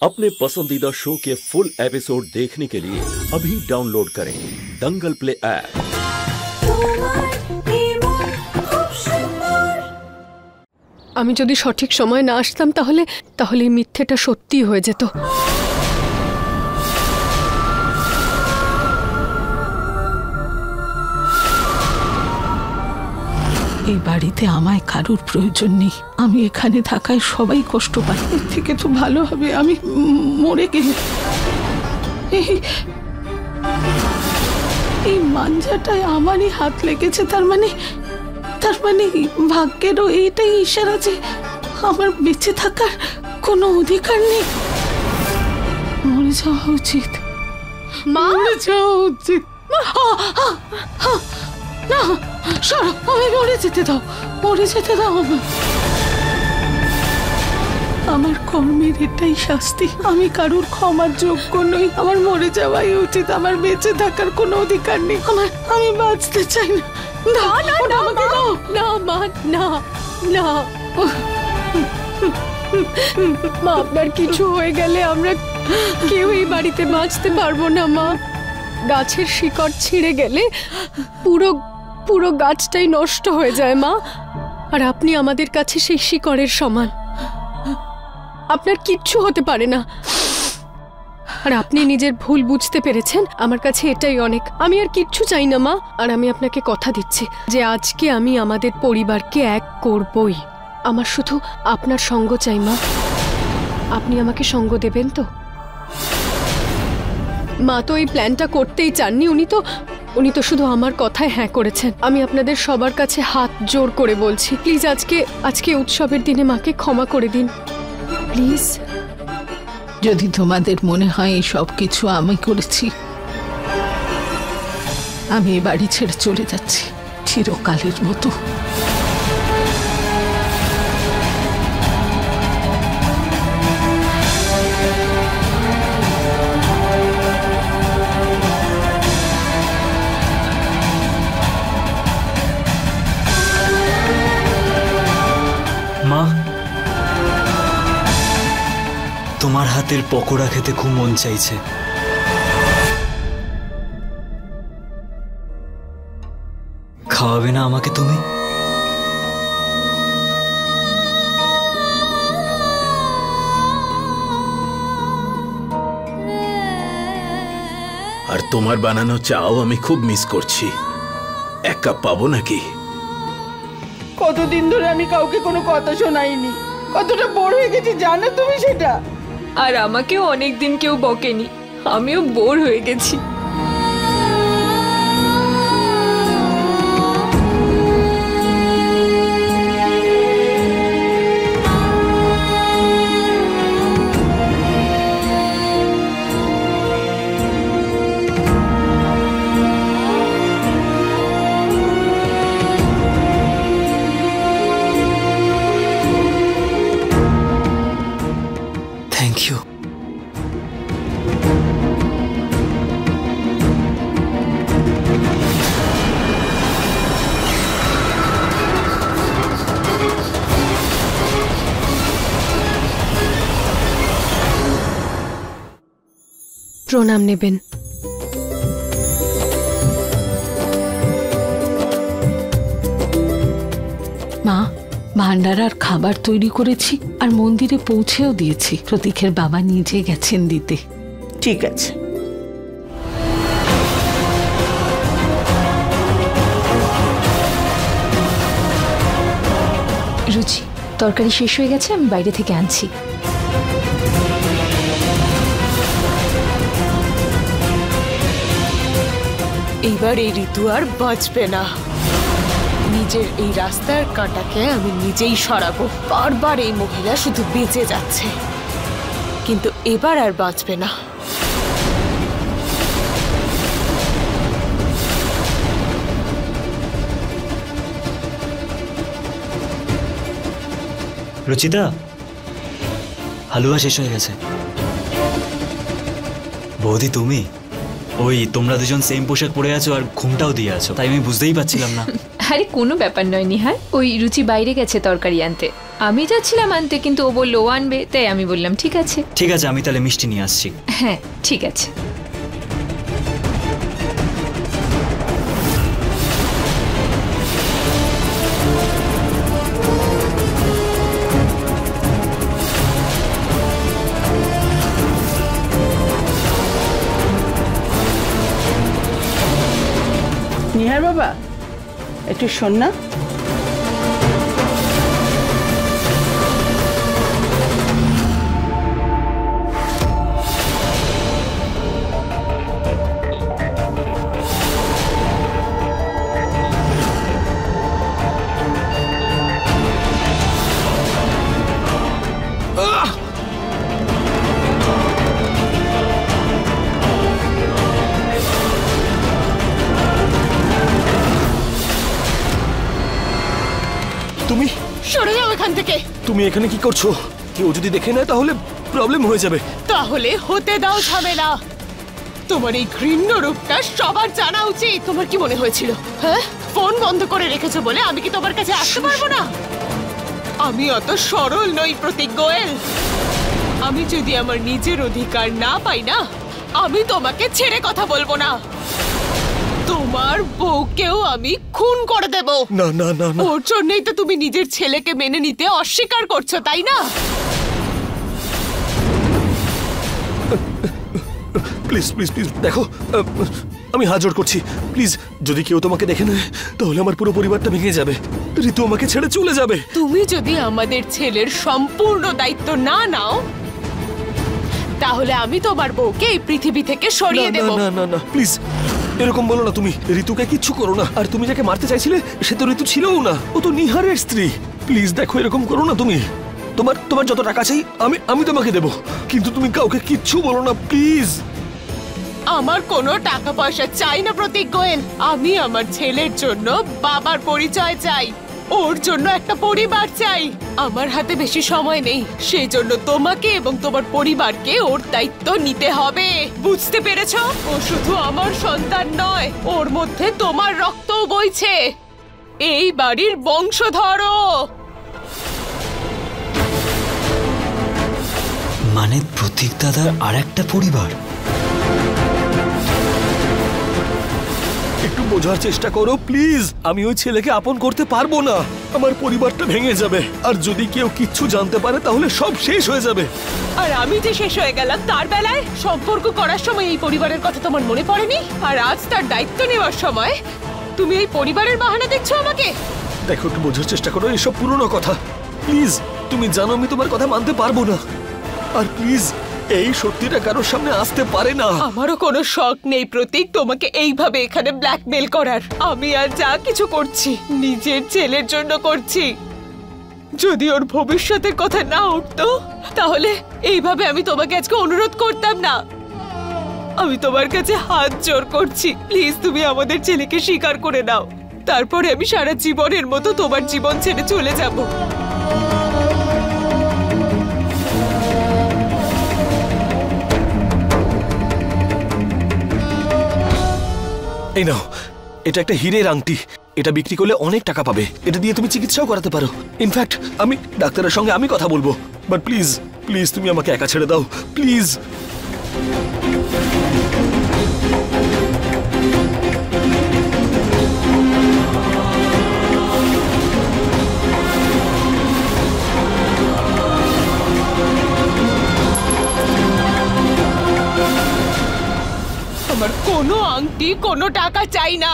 अपने पसंदीदा शो के फुल एपिसोड देखने के लिए अभी डाउनलोड करें दंगल प्ले ऐप। আমি যদি সঠিক সময় না আসতাম তাহলে এই মিথ্যেটা সত্যি হয়ে যেত। এই বাড়িতে আমায় কারুর প্রয়োজন নেই। আমি এখানে থাকায় সবাই কষ্ট পায়। এর থেকে তো ভালো হবে আমি মরে গেলে। এই মাঞ্জাটায় আমারই হাত লেগেছে, তার মানে ভাগ্যেরও এইটাই ইশারা যে আমার বেঁচে থাকার কোনো অধিকার নেই। মরে যাওয়া উচিত, মরে যাওয়া উচিত। না সরো, আমি মরে যেতে দাও, মরে যেতে দাও আমার। আমার কর্মের এটাই শাস্তি। আমি কারুর ক্ষমার যোগ্য নই। আমার মরে যাওয়াই উচিত। আমার বেঁচে থাকার কোনো অধিকার নেই। আমি বাঁচতে চাই না। না না না না মা, না না মা, আপনার কিছু হয়ে গেলে আমরা কেউ এই বাড়িতে বাঁচতে পারবো না মা। গাছের শিকড় ছিঁড়ে গেলে পুরো গাছটাই নষ্ট হয়ে যায় মা। আর আপনি আমাদের কাছে সেই শিকড়ের সমান। আপনার কিচ্ছু হতে পারে না। আর আপনি নিজের ভুল বুঝতে পেরেছেন, আমার কাছে এটাই অনেক। আমি আর কিচ্ছু চাই না মা। আর আমি আপনাকে কথা দিচ্ছি যে আজকে আমি আমাদের পরিবারকে এক করবই। আমার শুধু আপনার সঙ্গ চাই মা। আপনি আমাকে সঙ্গ দেবেন তো? মা তো এই প্ল্যানটা করতেই চাননি। উনি তো শুধু আমার কথায় হ্যাঁ করেছেন। আমি আপনাদের সবার কাছে হাত জোর করে বলছি, প্লিজ আজকে উৎসবের দিনে মাকে ক্ষমা করে দিন প্লিজ। যদি তোমাদের মনে হয় এই সব কিছু আমি করেছি, আমি এই বাড়ি ছেড়ে চলে যাচ্ছি চিরকালের মতো। মা, তোমার হাতের পকোড়া খেতে খুব মন চাইছে। খাওয়াবে না আমাকে তুমি? আর তোমার বানানো চাও আমি খুব মিস করছি। এক কাপ পাবো নাকি? কতদিন ধরে আমি কাউকে কোনো কথা শোনাইনি। কতটা বোর হয়ে গেছি জানো তুমি সেটা? আর আমাকেও অনেকদিন কেউ বকেনি, আমিও বোর হয়ে গেছি। Thank you. প্রণাম নেবেন। মা, ভান্ডারার খাবার তৈরি করেছি আর মন্দিরে পৌঁছেও দিয়েছি। প্রতীকের বাবা নিজে গেছেন দিতে। ঠিক আছে। রুচি, তরকারি শেষ হয়ে গেছে, আমি বাইরে থেকে আনছি। এইবার এই ঋতু আর বাঁচবে না। নিজের এই রাস্তার কাঁটাকে আমি নিজেই সরাবো। বারবার এই মহিলা শুধু বেঁচে যাচ্ছে, কিন্তু এবার আর বাঁচবে না। রুচিতা, হালুয়া শেষ হয়ে গেছে। বৌদি তুমি? ওই তোমরা দুজন সেম পোশাক পরে আছো আর ঘুমটাও দিয়ে আছো, তাই আমি বুঝতেই পারছিলাম না। আরে কোনো ব্যাপার নয় নিহার, ওই রুচি বাইরে গেছে তরকারি আনতে, আমি যাচ্ছিলাম আনতে, কিন্তু ও বললো ও আনবে, তাই আমি বললাম ঠিক আছে। ঠিক আছে, আমি তাহলে মিষ্টি নিয়ে আসছি। হ্যাঁ ঠিক আছে। নিহার বাবা, একটু শোন না। তুমি সরে যাও এখান থেকে। তুমি এখানে কি করছো? কেউ যদি দেখে নেয় তাহলে প্রবলেম হয়ে যাবে। তাহলে হতে দাও ঝামেলা। তোমার এই ঘৃণ্য রূপটা সবার জানা উচিত। তোমার কি মনে হয়েছিল, হ্যাঁ? ফোন বন্ধ করে রেখেছো বলে আমি কি তোমার কাছে আসতে পারবো না? আমি অত সরল নই প্রতীক গোয়েল। আমি যদি আমার নিজের অধিকার না পাই না, আমি তোমাকে ছেড়ে কথা বলবো না। তোমার বউকেও আমি খুন করে দেব। না না না না, ওর জন্যই তো তুমি নিজের ছেলেকে মেনে নিতে অস্বীকার করছো, তাই না? প্লিজ প্লিজ প্লিজ দেখো, আমি হাত জোড় করছি, প্লিজ। যদি কেউ তোমাকে দেখে নেয় তাহলে আমার পুরো পরিবারটা ভেঙে যাবে। ঋতু আমাকে ছেড়ে চলে যাবে। তুমি যদি আমাদের ছেলের সম্পূর্ণ দায়িত্ব না নাও, তাহলে আমি তোমার বউকে এই পৃথিবী থেকে সরিয়ে দেব। না না না প্লিজ, এরকম বলো না। তুমি ঋতুকে কিচ্ছু করো না। আর তুমি যাকে মারতে চাইছিলে সে তো ঋতু ছিলও না, ও তো নিহারের স্ত্রী। প্লিজ দেখো, এরকম করো না তুমি। তোমার যত টাকা চাই আমি তোমাকে দেবো, কিন্তু তুমি কাউকে কিচ্ছু বলো না প্লিজ। আমার কোনো টাকা পয়সা চাই না প্রতীক গোয়েল। আমি আমার ছেলের জন্য বাবার পরিচয় চাই, ওর জন্য একটা পরিবার চাই। আমার হাতে বেশি সময় নেই, সেই জন্য তোমাকে এবং তোমার পরিবারকে ওর দায়িত্ব নিতে হবে। বুঝতে পেরেছো? ও শুধু আমার সন্তান নয়, ওর মধ্যে তোমার রক্তও বইছে। এই বাড়ির বংশধরও। মানে প্রতীক দাদার আর একটা পরিবার? একটু বোঝার চেষ্টা করো প্লিজ। আমি ওই ছেলেকে আপন করতে পারবো না। আমার পরিবারটা ভেঙে যাবে, আর যদি কেউ কিচ্ছু জানতে পারে তাহলে সব শেষ হয়ে যাবে। আর আমি যে শেষ হয়ে গেলাম তার বেলায় সম্পর্ক করার সময় এই পরিবারের কথা তোমার মনে পড়েনি? আর আজ তার দায়িত্ব নেওয়ার সময় তুমি এই পরিবারের বাহানা দেখছো আমাকে? দেখো, একটু বোঝার চেষ্টা করো, এসব পুরনো কথা। প্লিজ, তুমি জানো আমি তোমার কথা মানতে পারবো না। আর প্লিজ, এই সত্যিটা কারোর সামনে আসতে পারে না। আমারও কোনো শখ নেই প্রতীক তোমাকে এইভাবে এখানে ব্ল্যাকমেল করার। আমি আর যা কিছু করছি নিজের ছেলের জন্য করছি। যদি ওর ভবিষ্যতের কথা না উঠতো তাহলে এইভাবে আমি তোমাকে আজকে অনুরোধ করতাম না। আমি তোমার কাছে হাত জোড় করছি, প্লিজ তুমি আমাদের ছেলেকে স্বীকার করে নাও। তারপরে আমি সারা জীবনের মতো তোমার জীবন ছেড়ে চলে যাব। এই নাও, এটা একটা হীরের আংটি। এটা বিক্রি করলে অনেক টাকা পাবে। এটা দিয়ে তুমি চিকিৎসাও করাতে পারো। ইনফ্যাক্ট আমি ডাক্তারের সঙ্গে আমি কথা বলবো। বাট প্লিজ প্লিজ, তুমি আমাকে একা ছেড়ে দাও প্লিজ। আমার কোনো আংটি, কোনো টাকা চাই না।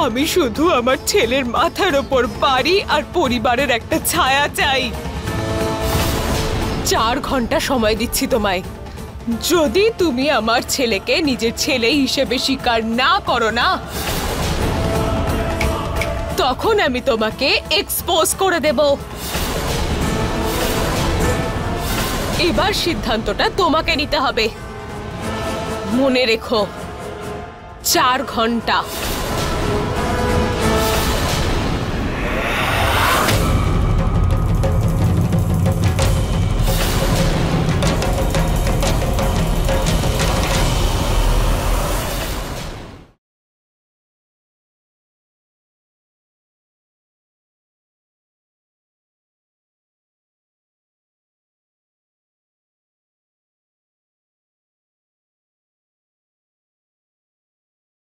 আমি শুধু আমার ছেলের মাথার ওপর বাড়ি আর পরিবারের একটা ছায়া চাই। 4 ঘন্টা সময় দিচ্ছি তোমায়। যদি তুমি আমার ছেলেকে নিজের ছেলে হিসেবে স্বীকার না করো না, তখন আমি তোমাকে এক্সপোজ করে দেব। এবার সিদ্ধান্তটা তোমাকে নিতে হবে। মনে রেখো, 4 ঘন্টা।